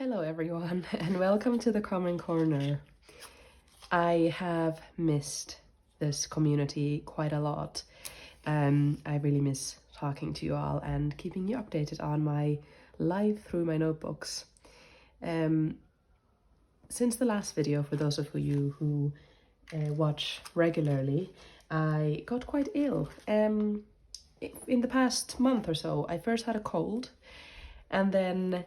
Hello everyone and welcome to the Common Corner. I have missed this community quite a lot. I really miss talking to you all and keeping you updated on my life through my notebooks. Since the last video, for those of you who watch regularly, I got quite ill. In the past month or so, I first had a cold, and then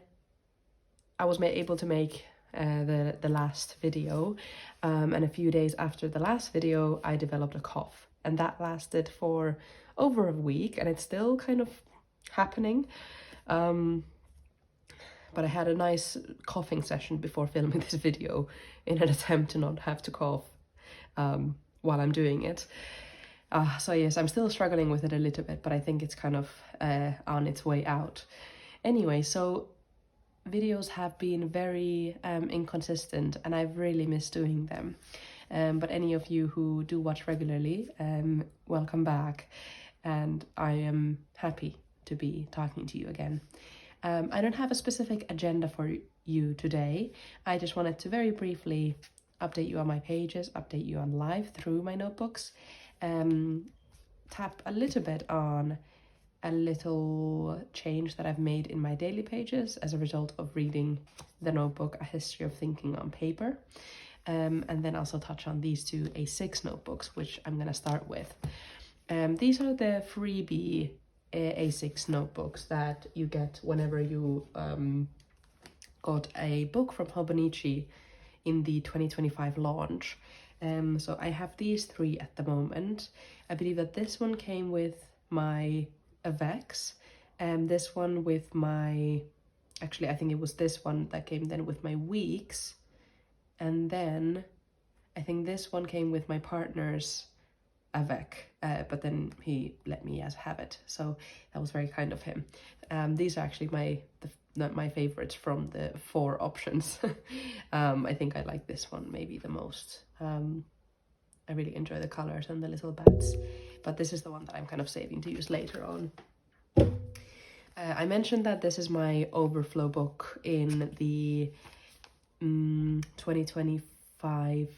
I was able to make the last video, and a few days after the last video I developed a cough, and that lasted for over a week, and it's still kind of happening. But I had a nice coughing session before filming this video in an attempt to not have to cough while I'm doing it. So yes, I'm still struggling with it a little bit, but I think it's kind of on its way out. Anyway, so videos have been very inconsistent, and I've really missed doing them. But any of you who do watch regularly, welcome back, and I am happy to be talking to you again. I don't have a specific agenda for you today. I just wanted to very briefly update you on my pages, update you on life through my notebooks, tap a little bit on a little change that I've made in my daily pages as a result of reading the notebook A History of Thinking on Paper, and then also touch on these two A6 notebooks, which I'm going to start with. These are the freebie A6 notebooks that you get whenever you got a book from Hobonichi in the 2025 launch. So I have these three at the moment. I believe that this one came with my Avex, and this one with my, actually I think it was this one that came then with my Weeks, and then I think this one came with my partner's Avec, but then he let me have it, so that was very kind of him. These are actually my favorites from the four options. I think I like this one maybe the most. I really enjoy the colors and the little bats, but this is the one that I'm kind of saving to use later on. I mentioned that this is my Overflow book in the 2025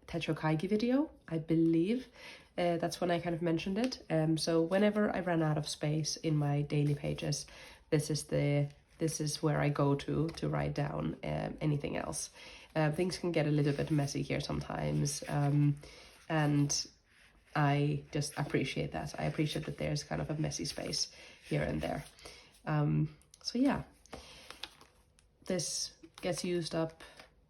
Techokaigi video, I believe. That's when I kind of mentioned it. So whenever I ran out of space in my daily pages, this is where I go to write down anything else. Things can get a little bit messy here sometimes, and I just appreciate that. I appreciate that there's kind of a messy space here and there. So yeah, this gets used up,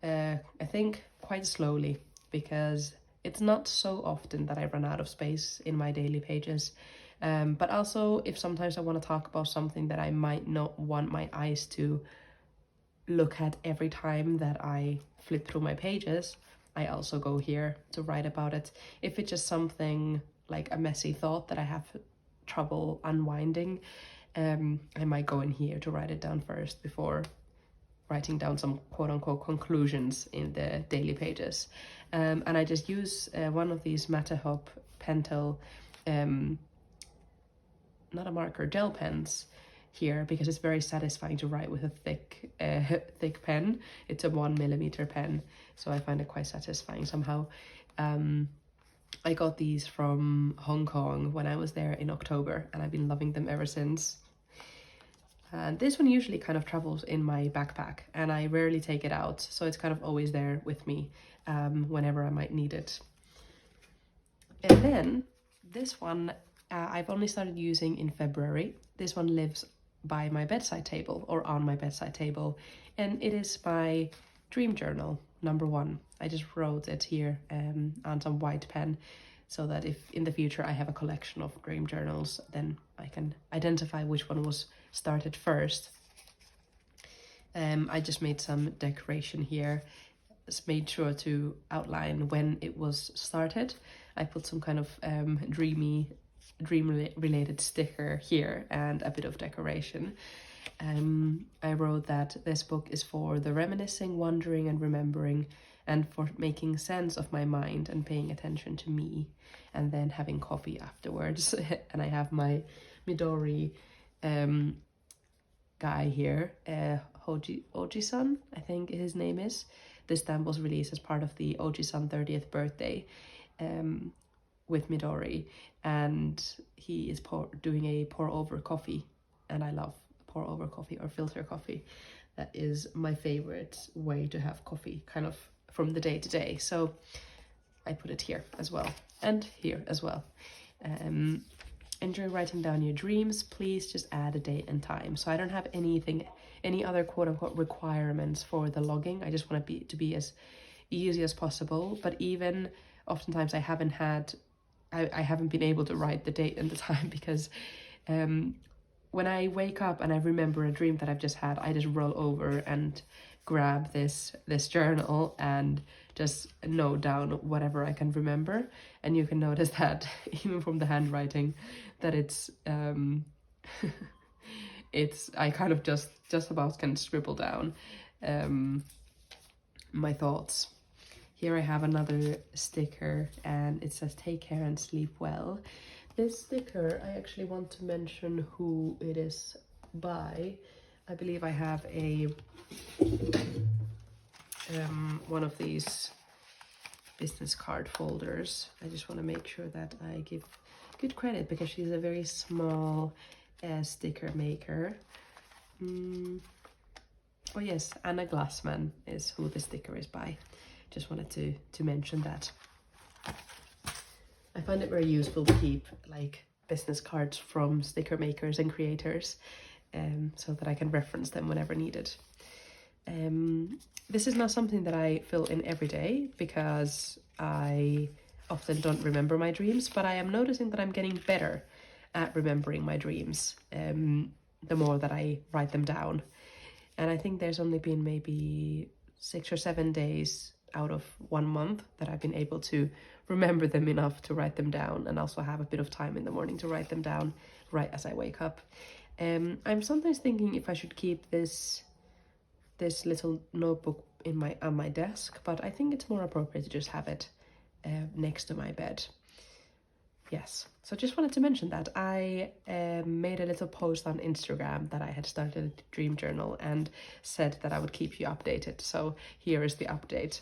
I think, quite slowly, because it's not so often that I run out of space in my daily pages. But also, if sometimes I want to talk about something that I might not want my eyes to look at every time that I flip through my pages, I also go here to write about it. If it's just something like a messy thought that I have trouble unwinding, I might go in here to write it down first before writing down some quote-unquote conclusions in the daily pages. And I just use one of these Matahop Pentel, not a marker, gel pens here, because it's very satisfying to write with a thick pen. It's a 1mm pen, so I find it quite satisfying somehow. I got these from Hong Kong when I was there in October, and I've been loving them ever since. And this one usually kind of travels in my backpack, and I rarely take it out, so it's kind of always there with me whenever I might need it. And then this one I've only started using in February. This one lives by my bedside table, or on my bedside table, and it is my dream journal #1. I just wrote it here on some white pen, so that if in the future I have a collection of dream journals, then I can identify which one was started first. I just made some decoration here, just made sure to outline when it was started. I put some kind of dream related sticker here and a bit of decoration. I wrote that this book is for the reminiscing, wondering and remembering, and for making sense of my mind and paying attention to me, and then having coffee afterwards. And I have my Midori guy here, Oji-san, I think his name is. This stamp was released as part of the Oji-san 30th birthday with Midori, and he is doing a pour over coffee, and I love pour over coffee or filter coffee. That is my favorite way to have coffee, kind of from the day to day. So I put it here as well, and here as well. Enjoy writing down your dreams. Please just add a date and time. So I don't have any other quote unquote requirements for the logging. I just want it to be as easy as possible. But even oftentimes I haven't been able to write the date and the time because when I wake up and I remember a dream that I've just had, I just roll over and grab this journal and just note down whatever I can remember. And you can notice that even from the handwriting that it's I kind of just about can scribble down my thoughts. Here I have another sticker and it says take care and sleep well. This sticker, I actually want to mention who it is by. I believe I have a one of these business card folders. I just want to make sure that I give good credit because she's a very small sticker maker. Oh yes, Anna Glassman is who the sticker is by. Just wanted to mention that. I find it very useful to keep like business cards from sticker makers and creators so that I can reference them whenever needed. This is not something that I fill in every day because I often don't remember my dreams, but I am noticing that I'm getting better at remembering my dreams the more that I write them down. And I think there's only been maybe 6 or 7 days out of 1 month that I've been able to remember them enough to write them down and also have a bit of time in the morning to write them down right as I wake up. I'm sometimes thinking if I should keep this little notebook on my desk, but I think it's more appropriate to just have it next to my bed. Yes, so just wanted to mention that I made a little post on Instagram that I had started a dream journal and said that I would keep you updated. So here is the update.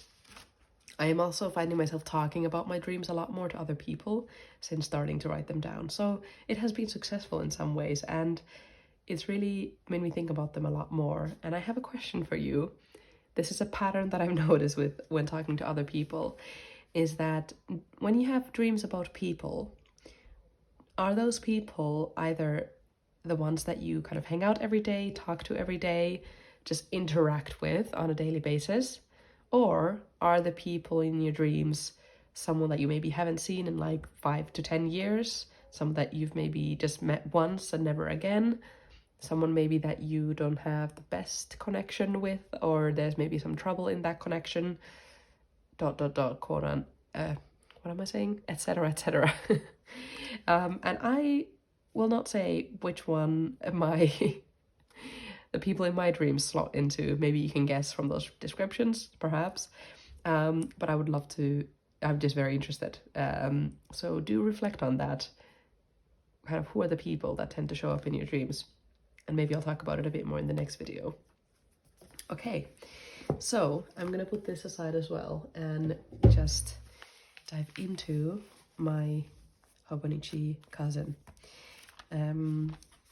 I am also finding myself talking about my dreams a lot more to other people since starting to write them down. So it has been successful in some ways and it's really made me think about them a lot more. And I have a question for you. This is a pattern that I've noticed when talking to other people, is that when you have dreams about people, are those people either the ones that you kind of hang out every day, talk to every day, just interact with on a daily basis? Or are the people in your dreams someone that you maybe haven't seen in like 5 to 10 years, someone that you've maybe just met once and never again, someone maybe that you don't have the best connection with, or there's maybe some trouble in that connection, ... quote on, what am I saying, etc., etc. And I will not say which one the people in my dreams slot into. Maybe you can guess from those descriptions, perhaps. But I would love to, I'm just very interested. So do reflect on that. Kind of who are the people that tend to show up in your dreams? And maybe I'll talk about it a bit more in the next video. Okay, so I'm gonna put this aside as well and just dive into my Hobonichi cousin.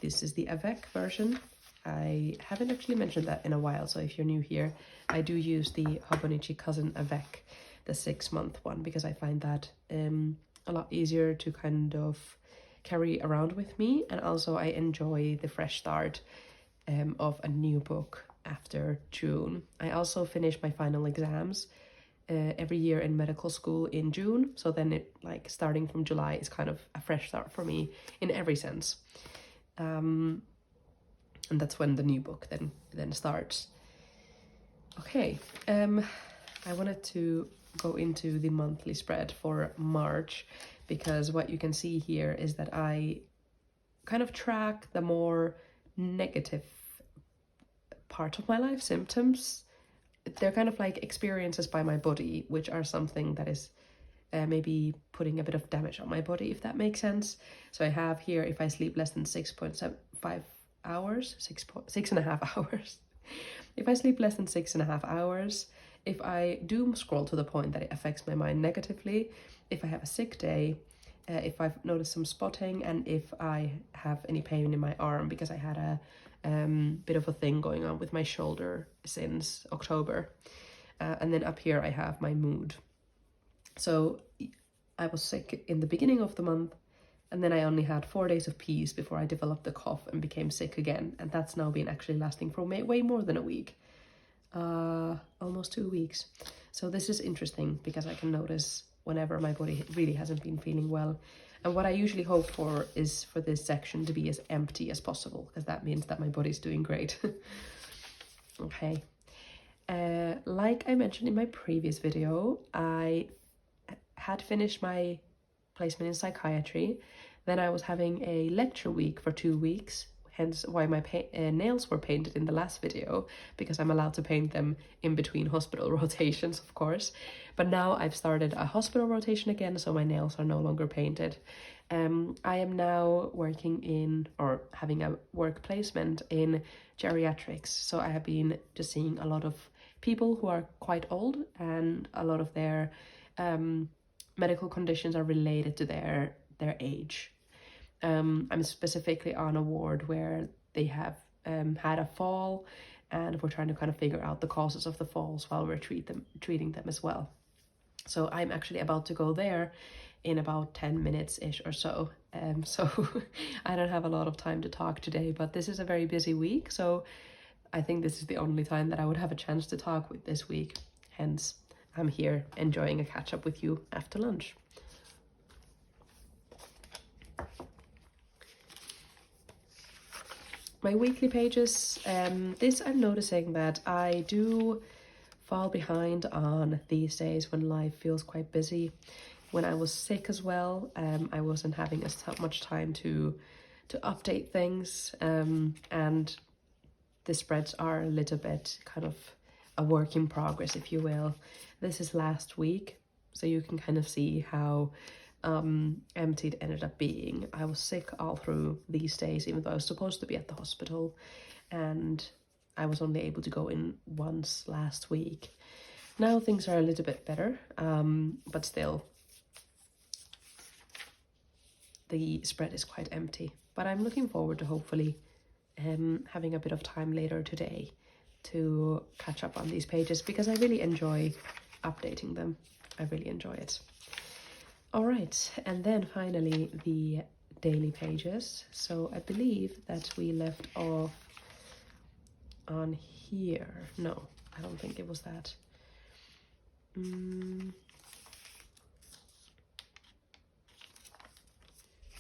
This is the Avec version. I haven't actually mentioned that in a while, so if you're new here, I do use the Hobonichi Cousin Avec, the 6-month one, because I find that a lot easier to kind of carry around with me, and also I enjoy the fresh start of a new book after June. I also finish my final exams every year in medical school in June, so then it, like, starting from July is kind of a fresh start for me in every sense. And that's when the new book then starts. Okay, I wanted to go into the monthly spread for March, because what you can see here is that I kind of track the more negative part of my life, symptoms. They're kind of like experiences by my body, which are something that is maybe putting a bit of damage on my body, if that makes sense. So I have here, if I sleep less than 6.5 hours, 6.5 hours. If I sleep less than 6.5 hours, if I doom scroll to the point that it affects my mind negatively, if I have a sick day, if I've noticed some spotting, and if I have any pain in my arm, because I had a bit of a thing going on with my shoulder since October. And then up here I have my mood. So I was sick in the beginning of the month, and then I only had 4 days of peace before I developed the cough and became sick again. And that's now been actually lasting for way more than a week. Almost 2 weeks. So this is interesting because I can notice whenever my body really hasn't been feeling well. And what I usually hope for is for this section to be as empty as possible, because that means that my body's doing great. Okay. Like I mentioned in my previous video, I had finished my placement in psychiatry. Then I was having a lecture week for 2 weeks, hence why my nails were painted in the last video, because I'm allowed to paint them in between hospital rotations, of course. But now I've started a hospital rotation again, so my nails are no longer painted. I am now working in, or having a work placement in geriatrics. So I have been just seeing a lot of people who are quite old, and a lot of their medical conditions are related to their age. I'm specifically on a ward where they have had a fall, and we're trying to kind of figure out the causes of the falls while we're treating them as well. So I'm actually about to go there in about 10 minutes-ish or so. So I don't have a lot of time to talk today, but this is a very busy week, so I think this is the only time that I would have a chance to talk with this week. Hence, I'm here enjoying a catch-up with you after lunch. My weekly pages, this I'm noticing that I do fall behind on these days when life feels quite busy. When I was sick as well, I wasn't having as much time to update things, and the spreads are a little bit kind of a work in progress, if you will. This is last week, so you can kind of see how empty it ended up being. I was sick all through these days, even though I was supposed to be at the hospital, and I was only able to go in once last week. Now things are a little bit better, but still the spread is quite empty. But I'm looking forward to hopefully having a bit of time later today to catch up on these pages, because I really enjoy updating them. I really enjoy it. All right, and then finally the daily pages. So I believe that we left off on here. No, I don't think it was that.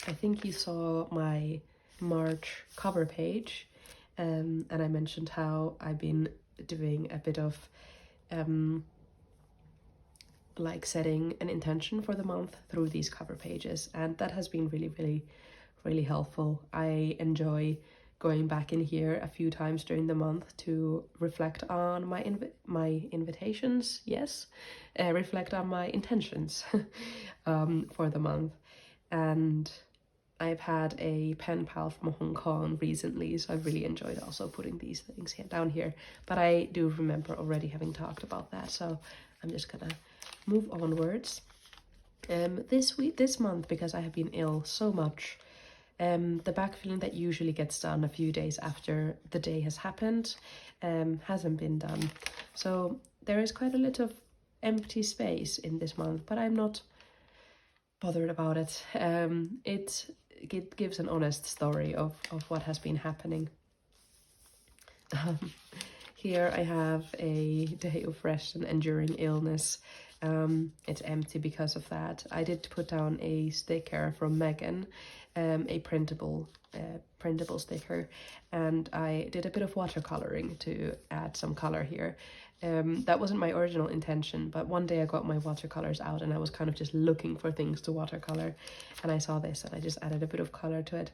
I think you saw my March cover page, and I mentioned how I've been doing a bit of like setting an intention for the month through these cover pages, and that has been really helpful. I enjoy going back in here a few times during the month to reflect on my invitations, yes, reflect on my intentions for the month. And I've had a pen pal from Hong Kong recently, so I've really enjoyed also putting these things down here. But I do remember already having talked about that, so I'm just gonna move onwards. This month, because I have been ill so much, the backfilling that usually gets done a few days after the day has happened hasn't been done. So there is quite a little empty space in this month, but I'm not bothered about it. It gives an honest story of what has been happening. Here I have a day of rest and enduring illness. It's empty because of that. I did put down a sticker from Megan, a printable sticker, and I did a bit of watercoloring to add some color here. That wasn't my original intention, but one day I got my watercolors out and I was kind of just looking for things to watercolor, and I saw this and I just added a bit of color to it.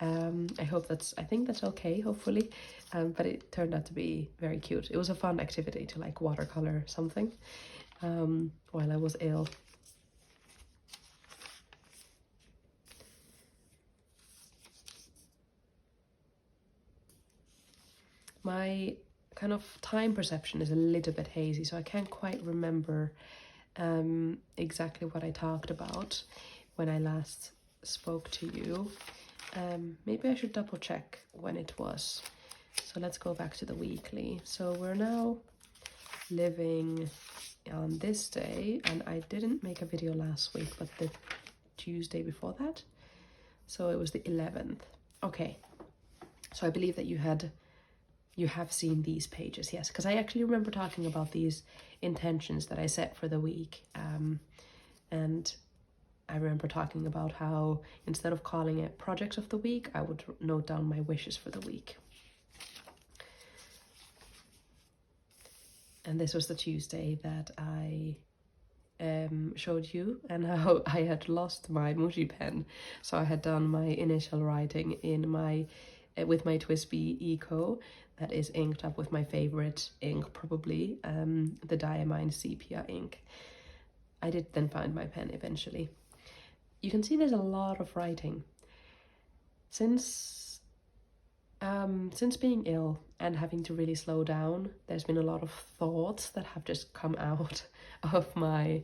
I think that's okay, hopefully, but it turned out to be very cute. It was a fun activity to like watercolor something while I was ill. My kind of time perception is a little bit hazy, so I can't quite remember exactly what I talked about when I last spoke to you. Maybe I should double check when it was. So let's go back to the weekly. So we're now living on this day, and I didn't make a video last week, but the Tuesday before that. So it was the 11th. Okay. So I believe that you have seen these pages, yes, because I actually remember talking about these intentions that I set for the week. And I remember talking about how instead of calling it projects of the week, I would note down my wishes for the week. And this was the Tuesday that I showed you, and how I had lost my Muji pen. So I had done my initial writing in my with my Twisby Eco that is inked up with my favorite ink, probably the Diamine Sepia ink. I did then find my pen eventually. You can see there's a lot of writing. Since being ill and having to really slow down, there's been a lot of thoughts that have just come out of my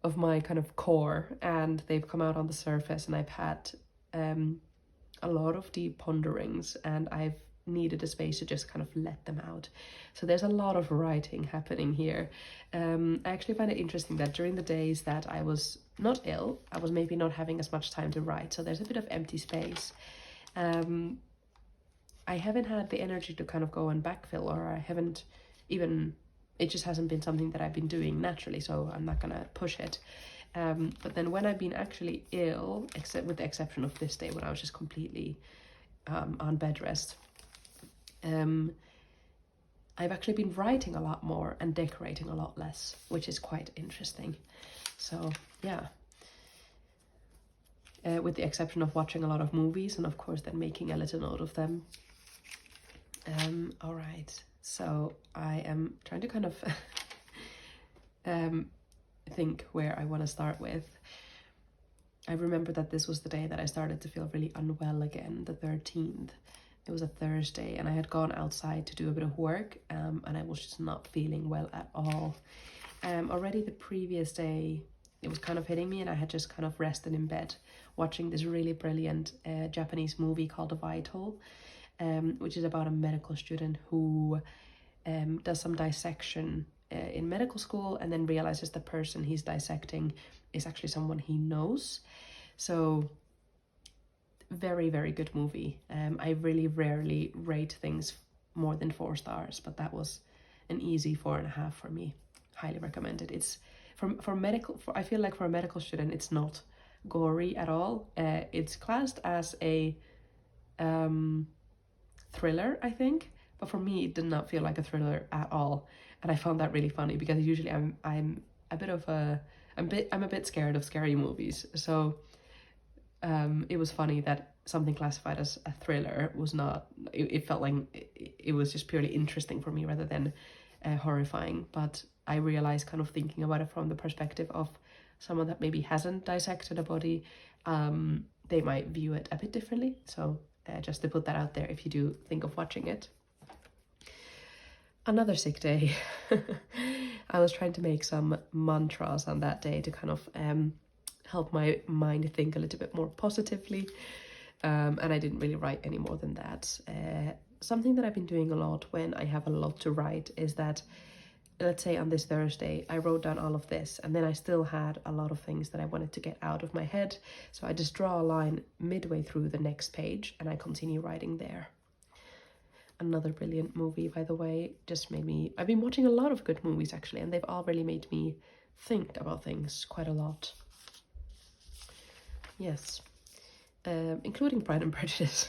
kind of core, and they've come out on the surface, and I've had a lot of deep ponderings, and I've needed a space to just kind of let them out. So there's a lot of writing happening here. I actually find it interesting that during the days that I was not ill, I was maybe not having as much time to write, so there's a bit of empty space. I haven't had the energy to kind of go and backfill, or I haven't even, it just hasn't been something that I've been doing naturally, so I'm not gonna push it. But then when I've been actually ill, except with the exception of this day when I was just completely on bed rest, I've actually been writing a lot more and decorating a lot less, which is quite interesting. So yeah, with the exception of watching a lot of movies, and of course then making a little note of them. All right, so I am trying to kind of think where I want to start with. I remember that this was the day that I started to feel really unwell again, the 13th. It was a Thursday, and I had gone outside to do a bit of work, and I was just not feeling well at all. Already the previous day, it was kind of hitting me, and I had just kind of rested in bed watching this really brilliant Japanese movie called Vital, which is about a medical student who does some dissection in medical school, and then realizes the person he's dissecting is actually someone he knows. So very, very good movie. I really rarely rate things more than 4 stars, but that was an easy 4.5 for me. Highly recommended. It's I feel like for a medical student, it's not gory at all. It's classed as a thriller, I think, but for me it did not feel like a thriller at all, and I found that really funny because usually I'm a bit scared of scary movies. So it was funny that something classified as a thriller was not, it felt like it was just purely interesting for me rather than horrifying. But I realized, kind of thinking about it from the perspective of someone that maybe hasn't dissected a body, they might view it a bit differently. So just to put that out there if you do think of watching it. Another sick day. I was trying to make some mantras on that day to kind of help my mind think a little bit more positively, and I didn't really write any more than that. Something that I've been doing a lot when I have a lot to write is that, let's say on this Thursday, I wrote down all of this, and then I still had a lot of things that I wanted to get out of my head. So I just draw a line midway through the next page, and I continue writing there. Another brilliant movie, by the way, just made me, I've been watching a lot of good movies actually, and they've all really made me think about things quite a lot. Yes, including Pride and Prejudice.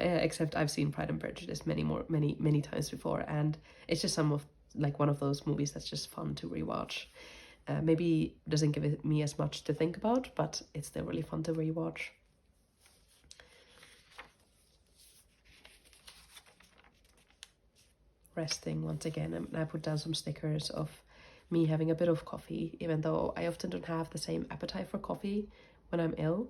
Except I've seen Pride and Prejudice many times before, and it's just one of those movies that's just fun to rewatch. Maybe doesn't give me as much to think about, but it's still really fun to rewatch. Resting once again, and I put down some stickers of me having a bit of coffee, even though I often don't have the same appetite for coffee when I'm ill.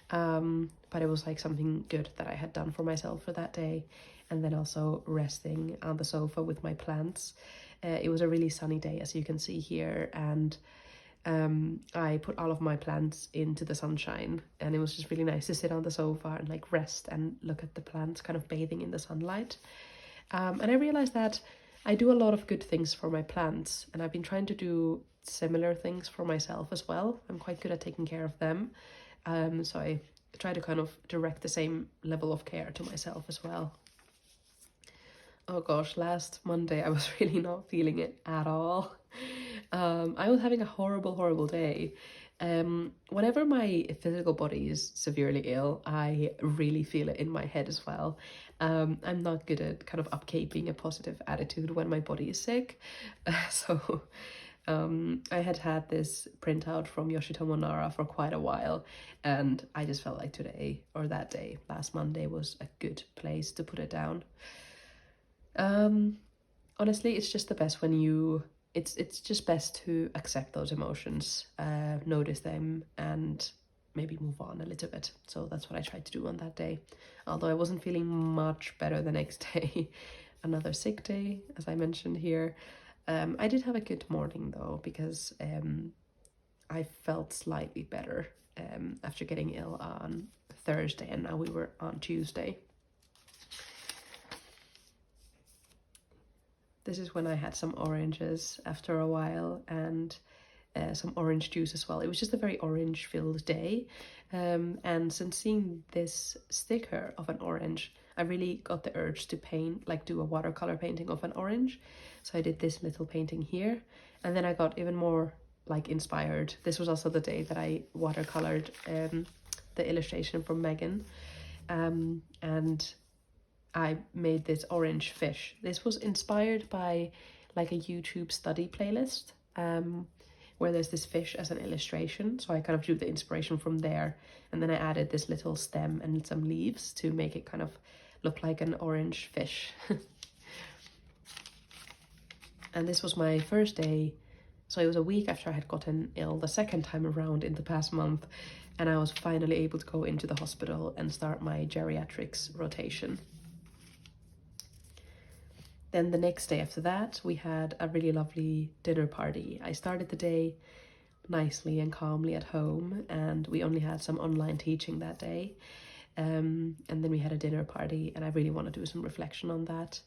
But it was like something good that I had done for myself for that day. And then also resting on the sofa with my plants. It was a really sunny day, as you can see here, and I put all of my plants into the sunshine, and it was just really nice to sit on the sofa and like rest and look at the plants kind of bathing in the sunlight. And I realized that I do a lot of good things for my plants, and I've been trying to do similar things for myself as well. I'm quite good at taking care of them. So I try to kind of direct the same level of care to myself as well. Oh gosh, last Monday I was really not feeling it at all. I was having a horrible day. Whenever my physical body is severely ill, I really feel it in my head as well. I'm not good at kind of upkeeping a positive attitude when my body is sick. So I had this printout from Yoshitomo Nara for quite a while, and I just felt like today, or that day, last Monday, was a good place to put it down. Honestly, it's just the best when it's just best to accept those emotions, notice them, and maybe move on a little bit. So that's what I tried to do on that day. Although I wasn't feeling much better the next day. Another sick day, as I mentioned here. I did have a good morning though, because I felt slightly better after getting ill on Thursday, and now we were on Tuesday. This is when I had some oranges after a while, and some orange juice as well. It was just a very orange filled day. And since seeing this sticker of an orange, I really got the urge to paint, like do a watercolor painting of an orange. So I did this little painting here, and then I got even more like inspired. This was also the day that I watercolored the illustration from Megan. And I made this orange fish. This was inspired by like a YouTube study playlist where there's this fish as an illustration. So I kind of drew the inspiration from there, and then I added this little stem and some leaves to make it kind of look like an orange fish. And this was my first day. So it was a week after I had gotten ill the second time around in the past month, and I was finally able to go into the hospital and start my geriatrics rotation. Then the next day after that, we had a really lovely dinner party. I started the day nicely and calmly at home, and we only had some online teaching that day. And then we had a dinner party, and I really want to do some reflection on that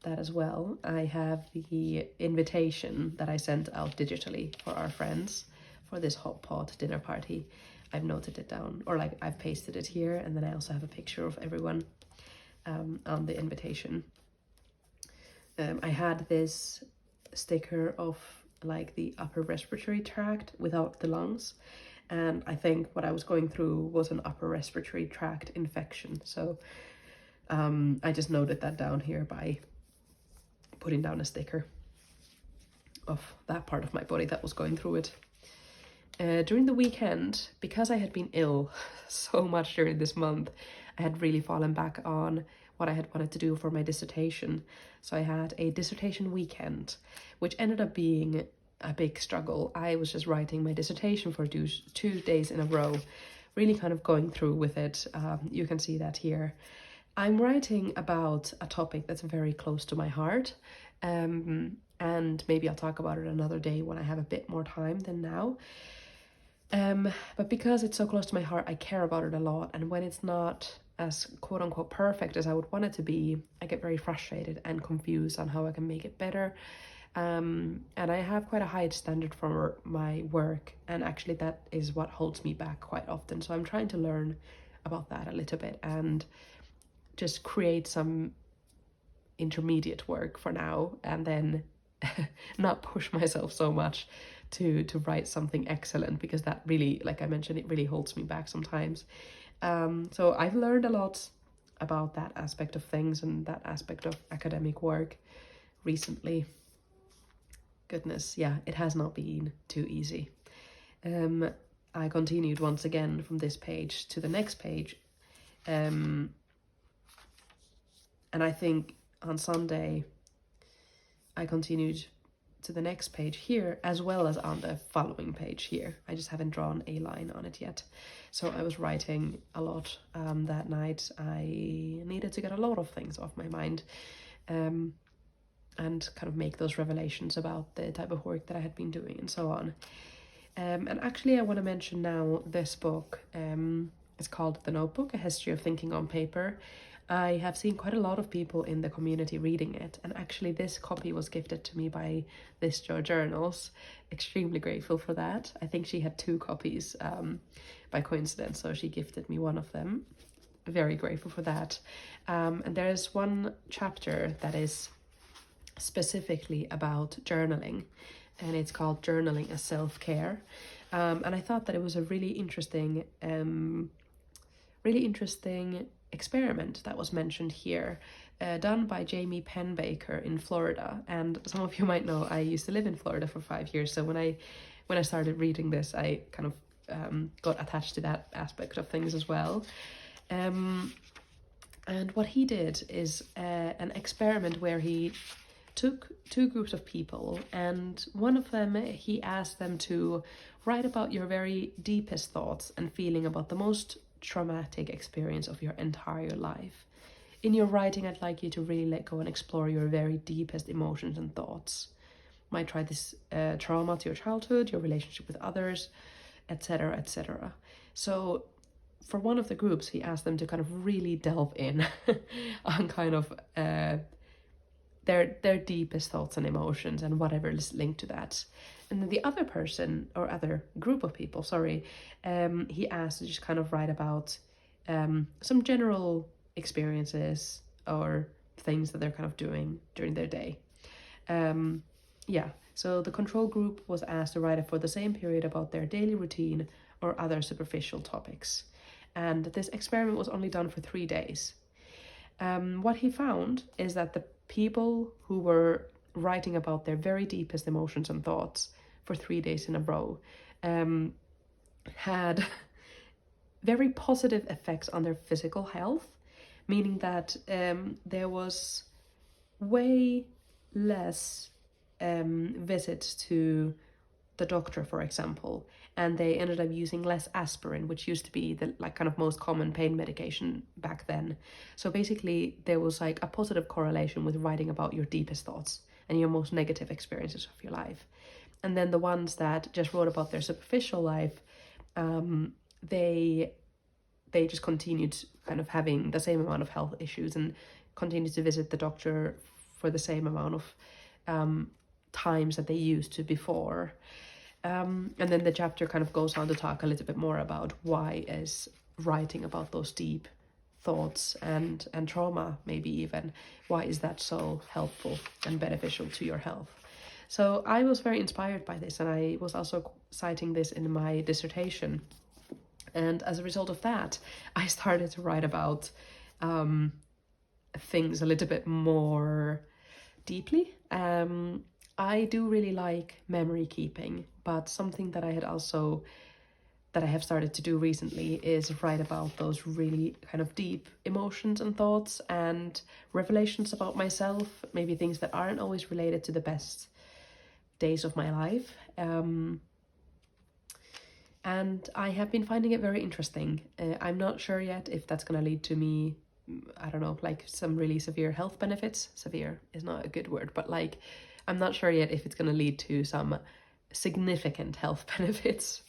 as well. I have the invitation that I sent out digitally for our friends for this hot pot dinner party. I've noted it down, or like I've pasted it here, and then I also have a picture of everyone on the invitation. I had this sticker of like the upper respiratory tract without the lungs, and I think what I was going through was an upper respiratory tract infection. So I just noted that down here by putting down a sticker of that part of my body that was going through it. During the weekend, because I had been ill so much during this month, I had really fallen back on what I had wanted to do for my dissertation. So I had a dissertation weekend, which ended up being a big struggle. I was just writing my dissertation for 2 days in a row, really kind of going through with it. You can see that here. I'm writing about a topic that's very close to my heart, and maybe I'll talk about it another day when I have a bit more time than now. But because it's so close to my heart, I care about it a lot, and when it's not as quote-unquote perfect as I would want it to be, I get very frustrated and confused on how I can make it better. And I have quite a high standard for my work, and actually that is what holds me back quite often. So I'm trying to learn about that a little bit and just create some intermediate work for now, and then not push myself so much to write something excellent, because that really, like I mentioned, it really holds me back sometimes. So I've learned a lot about that aspect of things and that aspect of academic work recently. Goodness, yeah, it has not been too easy. I continued once again from this page to the next page, and I think on Sunday I continued to the next page here, as well as on the following page here. I just haven't drawn a line on it yet. So I was writing a lot that night. I needed to get a lot of things off my mind and kind of make those revelations about the type of work that I had been doing and so on. And actually I want to mention now this book. It's called The Notebook, A History of Thinking on Paper. I have seen quite a lot of people in the community reading it, and actually this copy was gifted to me by this Jo Journals. Extremely grateful for that. I think she had 2 copies by coincidence, so she gifted me one of them. Very grateful for that. And there's one chapter that is specifically about journaling, and it's called Journaling as Self-Care. And I thought that it was a really interesting experiment that was mentioned here, done by Jamie Penbaker in Florida. And some of you might know I used to live in Florida for 5 years, so when I started reading this, I kind of got attached to that aspect of things as well. And what he did is an experiment where he took 2 groups of people, and one of them, he asked them to write about your very deepest thoughts and feeling about the most traumatic experience of your entire life. In your writing, I'd like you to really let go and explore your very deepest emotions and thoughts. Might try this trauma to your childhood, your relationship with others, etc., etc. So for one of the groups, he asked them to kind of really delve in on kind of their deepest thoughts and emotions and whatever is linked to that. And then the other person, or other group of people, he asked to just kind of write about some general experiences or things that they're kind of doing during their day. So the control group was asked to write for the same period about their daily routine or other superficial topics. And this experiment was only done for 3 days. What he found is that the people who were writing about their very deepest emotions and thoughts for 3 days in a row had very positive effects on their physical health, meaning that there was way less visits to the doctor, for example, and they ended up using less aspirin, which used to be the kind of most common pain medication back then. So basically there was like a positive correlation with writing about your deepest thoughts and your most negative experiences of your life. And then the ones that just wrote about their superficial life, they just continued kind of having the same amount of health issues and continued to visit the doctor for the same amount of times that they used to before. And then the chapter kind of goes on to talk a little bit more about why is writing about those deep thoughts and trauma, maybe even, why is that so helpful and beneficial to your health. So I was very inspired by this, and I was also citing this in my dissertation. And as a result of that, I started to write about things a little bit more deeply. I do really like memory keeping, but something that I have started to do recently is write about those really kind of deep emotions and thoughts and revelations about myself, maybe things that aren't always related to the best days of my life. And I have been finding it very interesting. I'm not sure yet if that's going to lead to me, I don't know, like some really severe health benefits. Severe is not a good word, but like, I'm not sure yet if it's going to lead to some significant health benefits.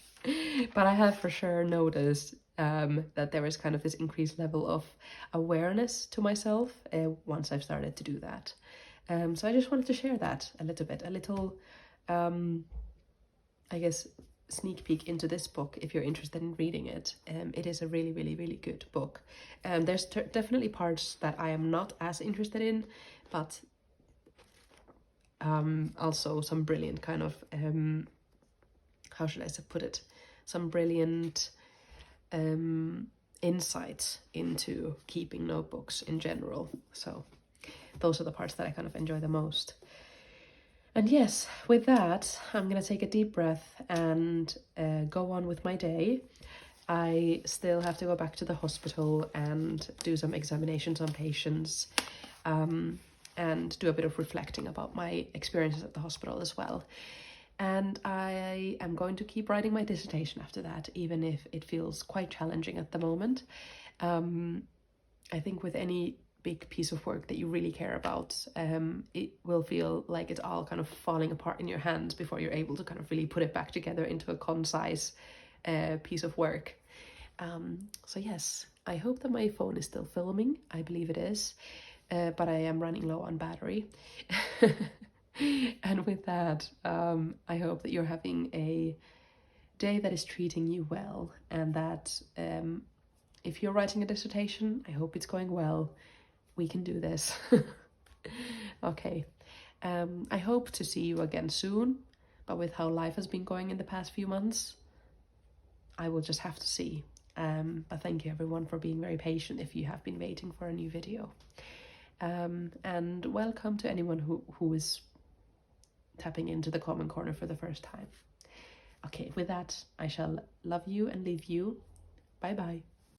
But I have for sure noticed that there is kind of this increased level of awareness to myself once I've started to do that. So I just wanted to share that a little, I guess, sneak peek into this book if you're interested in reading it. It is a really, really, really good book. There's definitely parts that I am not as interested in, but also some brilliant kind of, how should I put it? Some brilliant insights into keeping notebooks in general. So those are the parts that I kind of enjoy the most. And yes, with that, I'm going to take a deep breath and go on with my day. I still have to go back to the hospital and do some examinations on patients. And and do a bit of reflecting about my experiences at the hospital as well. And I am going to keep writing my dissertation after that, even if it feels quite challenging at the moment. I think with any big piece of work that you really care about, it will feel like it's all kind of falling apart in your hands before you're able to kind of really put it back together into a concise piece of work. So yes, I hope that my phone is still filming. I believe it is, but I am running low on battery. And with that, I hope that you're having a day that is treating you well, and that if you're writing a dissertation, I hope it's going well. We can do this. Okay. I hope to see you again soon, but with how life has been going in the past few months, I will just have to see. But thank you everyone for being very patient if you have been waiting for a new video. And welcome to anyone who is tapping into the Common Corner for the first time. Okay, with that, I shall love you and leave you. Bye bye.